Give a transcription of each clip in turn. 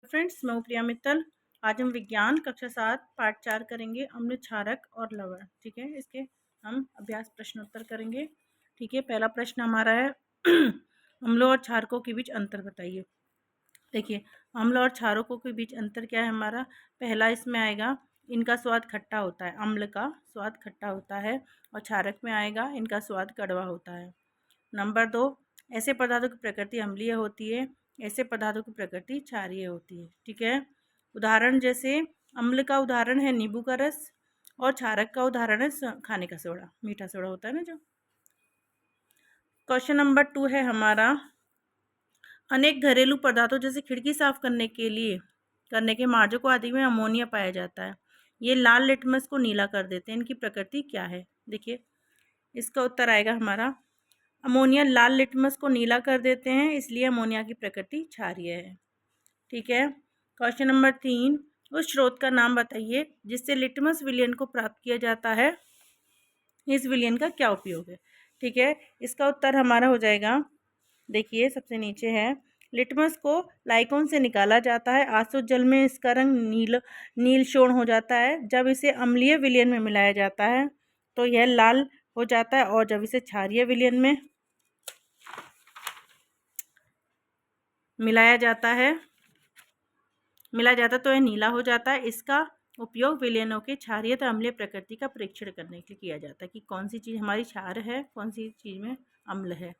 Friends, मैं हूँ प्रिया मित्तल। आज हम विज्ञान कक्षा 7 पाठ 4 करेंगे, अम्ल, क्षारक और लवण। ठीक है, इसके हम अभ्यास प्रश्नोत्तर करेंगे। ठीक है, पहला प्रश्न हमारा है अम्लों और क्षारकों के बीच अंतर बताइए। देखिए, अम्ल और क्षारकों के बीच अंतर क्या है हमारा। पहला इसमें आएगा इनका स्वाद खट्टा होता है, अम्ल का स्वाद खट्टा होता है, और क्षारक में आएगा इनका स्वाद कड़वा होता है। नंबर 2, ऐसे पदार्थों की प्रकृति अम्लीय होती है, ऐसे पदार्थों की प्रकृति क्षारीय होती है। ठीक है, उदाहरण जैसे अम्ल का उदाहरण है नींबू का रस, और क्षारक का उदाहरण है खाने का सोडा, मीठा सोडा होता है ना जो। क्वेश्चन नंबर 2 है हमारा, अनेक घरेलू पदार्थों जैसे खिड़की साफ करने के मार्जकों आदि में अमोनिया पाया जाता है। ये लाल लिटमस को नीला कर देते हैं, इनकी प्रकृति क्या है। देखिए, इसका उत्तर आएगा हमारा अमोनिया लाल लिटमस को नीला कर देते हैं, इसलिए अमोनिया की प्रकृति क्षारीय है। ठीक है, क्वेश्चन नंबर 3, उस स्रोत का नाम बताइए जिससे लिटमस विलयन को प्राप्त किया जाता है, इस विलयन का क्या उपयोग है। ठीक है, इसका उत्तर हमारा हो जाएगा, देखिए सबसे नीचे है, लिटमस को लाइकोन से निकाला जाता है, आसुत जल में इसका रंग नील शोण हो जाता है। जब इसे अम्लीय विलयन में मिलाया जाता है तो यह लाल हो जाता है, और जब इसे क्षारीय विलयन में मिलाया जाता तो यह नीला हो जाता है। इसका उपयोग विलयनों के क्षारीय तथा अम्लीय प्रकृति का परीक्षण करने के लिए किया जाता है कि कौन सी चीज़ हमारी क्षार है, कौन सी चीज़ में अम्ल है।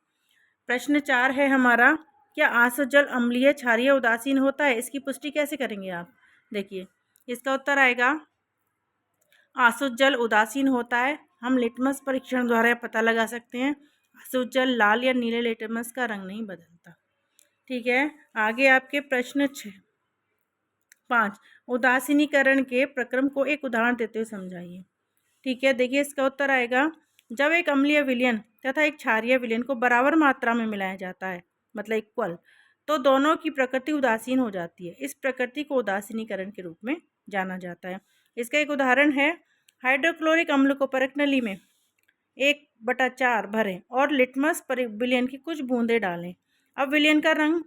प्रश्न 4 है हमारा, क्या आसुत जल अम्लीय, क्षारीय, उदासीन होता है, इसकी पुष्टि कैसे करेंगे आप। देखिए, इसका उत्तर आएगा आसुत जल उदासीन होता है, हम लिटमस परीक्षण द्वारा पता लगा सकते हैं। आसुत जल लाल या नीले लिटमस का रंग नहीं बदलता। ठीक है, आगे आपके प्रश्न 5, उदासीनीकरण के प्रक्रम को एक उदाहरण देते हुए समझाइए। ठीक है, देखिए इसका उत्तर आएगा, जब एक अम्लीय विलयन तथा एक क्षारीय विलयन को बराबर मात्रा में मिलाया जाता है, मतलब इक्वल, तो दोनों की प्रकृति उदासीन हो जाती है। इस प्रकृति को उदासीनीकरण के रूप में जाना जाता है। इसका एक उदाहरण है, हाइड्रोक्लोरिक अम्ल को परखनली में 1/4 भरें और लिटमस विलयन की कुछ बूंदें डालें। अब विलयन का रंग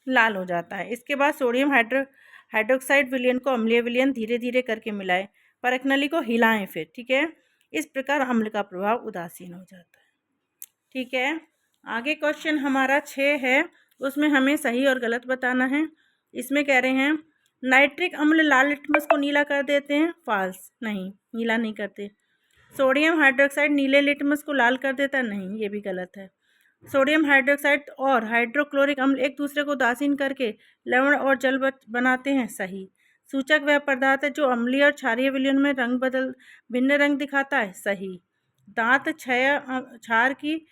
लाल हो जाता है। इसके बाद सोडियम हाइड्रोक्साइड विलयन को अम्लीय विलयन धीरे धीरे करके मिलाएं, परखनली को हिलाएं फिर। ठीक है, इस प्रकार अम्ल का प्रभाव उदासीन हो जाता है। ठीक है, आगे क्वेश्चन हमारा 6 है, उसमें हमें सही और गलत बताना है। इसमें कह रहे हैं नाइट्रिक अम्ल लाल लिटमस को नीला कर देते हैं, फॉल्स, नहीं, नीला नहीं करते। सोडियम हाइड्रोक्साइड नीले लिटमस को लाल कर देता है, नहीं, ये भी गलत है। सोडियम हाइड्रोक्साइड और हाइड्रोक्लोरिक अम्ल एक दूसरे को उदासीन करके लवण और जल बनाते हैं, सही। सूचक वह पदार्थ है जो अम्लीय और क्षारीय विलयन में भिन्न रंग दिखाता है, सही। दांत क्षय क्षार की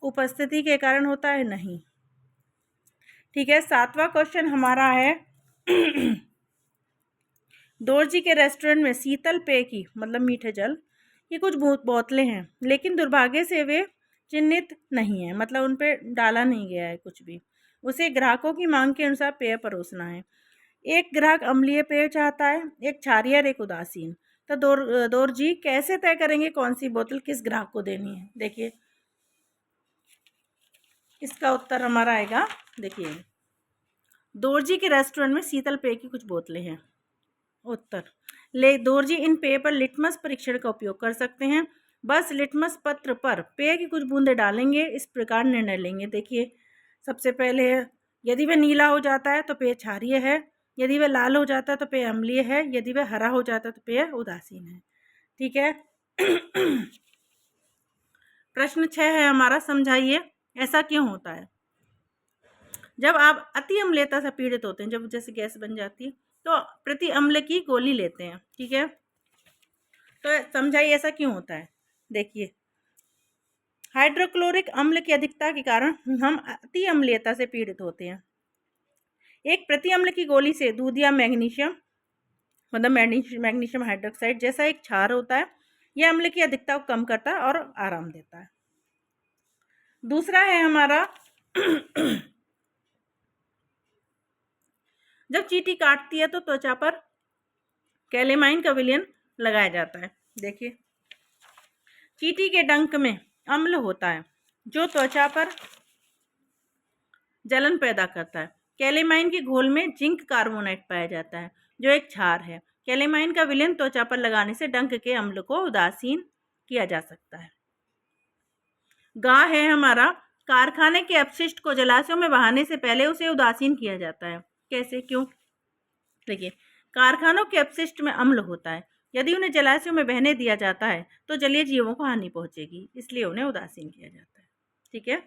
उपस्थिति के कारण होता है, नहीं। ठीक है, 7वां क्वेश्चन हमारा है दोरजी के रेस्टोरेंट में शीतल पेय की, मतलब मीठे जल की कुछ बोतलें हैं, लेकिन दुर्भाग्य से वे चिन्हित नहीं है, मतलब उन पे डाला नहीं गया है कुछ भी। उसे ग्राहकों की मांग के अनुसार पेय परोसना है। एक ग्राहक अम्लीय पेय चाहता है, एक क्षारीय और एक उदासीन। तो दोरजी कैसे तय करेंगे कौन सी बोतल किस ग्राहक को देनी है। देखिए, इसका उत्तर हमारा आएगा, देखिए, दोरजी के रेस्टोरेंट में शीतल पेय की कुछ बोतलें हैं। उत्तर, दोरजी इन पेय पर लिटमस परीक्षण का उपयोग कर सकते हैं। बस लिटमस पत्र पर पेय की कुछ बूंदें डालेंगे, इस प्रकार निर्णय लेंगे। देखिए, सबसे पहले यदि वह नीला हो जाता है तो पेय क्षारीय है, यदि वह लाल हो जाता है तो पेय अम्लीय है, यदि वह हरा हो जाता है तो पेय उदासीन है। ठीक है प्रश्न 6 है हमारा, समझाइए ऐसा क्यों होता है। जब आप अति अम्लीयता से पीड़ित होते हैं, जब जैसे गैस बन जाती है, तो प्रति अम्ल की गोली लेते हैं। ठीक है, तो समझाइए ऐसा क्यों होता है। देखिए, हाइड्रोक्लोरिक अम्ल की अधिकता के कारण हम अति अम्लीयता से पीड़ित होते हैं। एक प्रति अम्ल की गोली से दूध या मैग्नीशियम, मतलब मैग्नीशियम हाइड्रोक्साइड जैसा एक क्षार होता है, यह अम्ल की अधिकता को कम करता है और आराम देता है। दूसरा है हमारा जब चींटी काटती है तो त्वचा पर कैलेमाइन का विलयन लगाया जाता है। देखिए, चींटी के डंक में अम्ल होता है जो त्वचा पर जलन पैदा करता है। कैलेमाइन के घोल में जिंक कार्बोनेट पाया जाता है जो एक क्षार है। कैलेमाइन का विलयन त्वचा पर लगाने से डंक के अम्ल को उदासीन किया जा सकता है। गा है हमारा, कारखाने के अपशिष्ट को जलाशयों में बहाने से पहले उसे उदासीन किया जाता है। कैसे, क्यों? देखिए, कारखानों के अपशिष्ट में अम्ल होता है, यदि उन्हें जलाशयों में बहने दिया जाता है तो जलीय जीवों को हानि पहुंचेगी, इसलिए उन्हें उदासीन किया जाता है। ठीक है,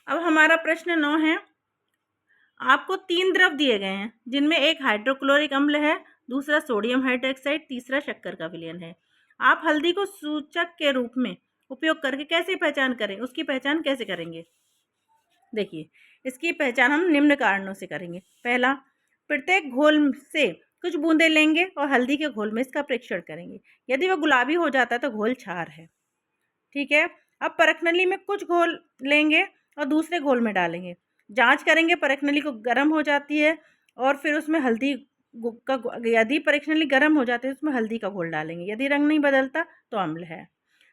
अब हमारा प्रश्न 9 है। आपको 3 द्रव दिए गए हैं जिनमें एक हाइड्रोक्लोरिक अम्ल है, दूसरा सोडियम हाइड्रोक्साइड, तीसरा शक्कर का विलयन है। आप हल्दी को सूचक के रूप में उपयोग करके कैसे पहचान करें, उसकी पहचान कैसे करेंगे? देखिए, इसकी पहचान हम निम्न कारणों से करेंगे। पहला, प्रत्येक घोल से कुछ बूंदें लेंगे और हल्दी के घोल में इसका परीक्षण करेंगे। यदि वह गुलाबी हो जाता है तो घोल क्षार है। ठीक है, अब परखनली में कुछ घोल लेंगे और दूसरे घोल में डालेंगे, जांच करेंगे, परखनली को गर्म हो जाती है और फिर उसमें हल्दी का, यदि परखनली गर्म हो जाती है उसमें हल्दी का घोल डालेंगे, यदि रंग नहीं बदलता तो अम्ल है।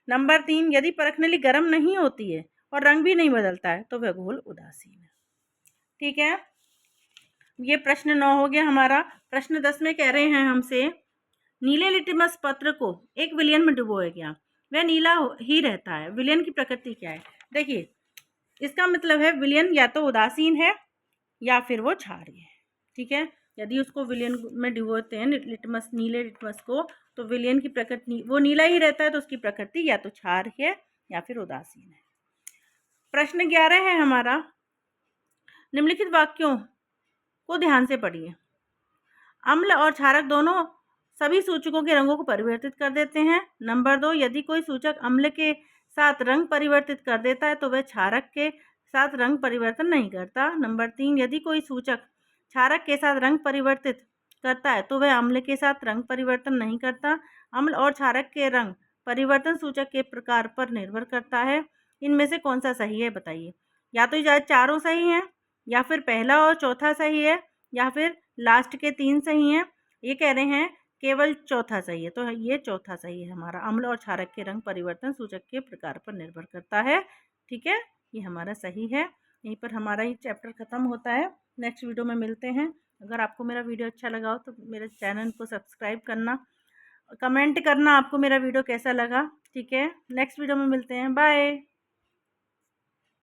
नंबर 3, यदि परखनली गर्म नहीं होती है और रंग भी नहीं बदलता है तो वह घोल उदासीन है। ठीक है, ये प्रश्न 9 हो गया हमारा। प्रश्न 10 में कह रहे हैं हमसे, नीले लिटमस पत्र को एक विलयन में डुबोया गया, वह नीला ही रहता है, विलयन की प्रकृति क्या है? देखिए, इसका मतलब है विलयन या तो उदासीन है या फिर वो क्षारीय है। ठीक है, यदि उसको विलयन में डुबोते हैं लिटमस, नीले लिटमस को, तो विलयन की प्रकृति, वो नीला ही रहता है तो उसकी प्रकृति या तो क्षार है या फिर उदासीन है। प्रश्न 11 है हमारा, निम्नलिखित वाक्यों को ध्यान से पढ़िए। अम्ल और क्षारक दोनों सभी सूचकों के रंगों को परिवर्तित कर देते हैं। नंबर 2, यदि कोई सूचक अम्ल के साथ रंग परिवर्तित कर देता है तो वह क्षारक के साथ रंग परिवर्तन नहीं करता। नंबर 3, यदि कोई सूचक क्षारक के साथ रंग परिवर्तित करता है तो वह अम्ल के साथ रंग परिवर्तन नहीं करता। अम्ल और क्षारक के रंग परिवर्तन सूचक के प्रकार पर निर्भर करता है। इनमें से कौन सा सही है बताइए? या तो ये चारों सही हैं, या फिर पहला और चौथा सही है, या फिर लास्ट के 3 सही हैं। ये कह रहे हैं केवल चौथा सही है, तो ये चौथा सही है हमारा। अम्ल और क्षारक के रंग परिवर्तन सूचक के प्रकार पर निर्भर करता है। ठीक है, ये हमारा सही है। यहीं पर हमारा ये चैप्टर ख़त्म होता है। नेक्स्ट वीडियो में मिलते हैं। अगर आपको मेरा वीडियो अच्छा लगा हो तो मेरे चैनल को सब्सक्राइब करना, कमेंट करना आपको मेरा वीडियो कैसा लगा। ठीक है, नेक्स्ट वीडियो में मिलते हैं। बाय।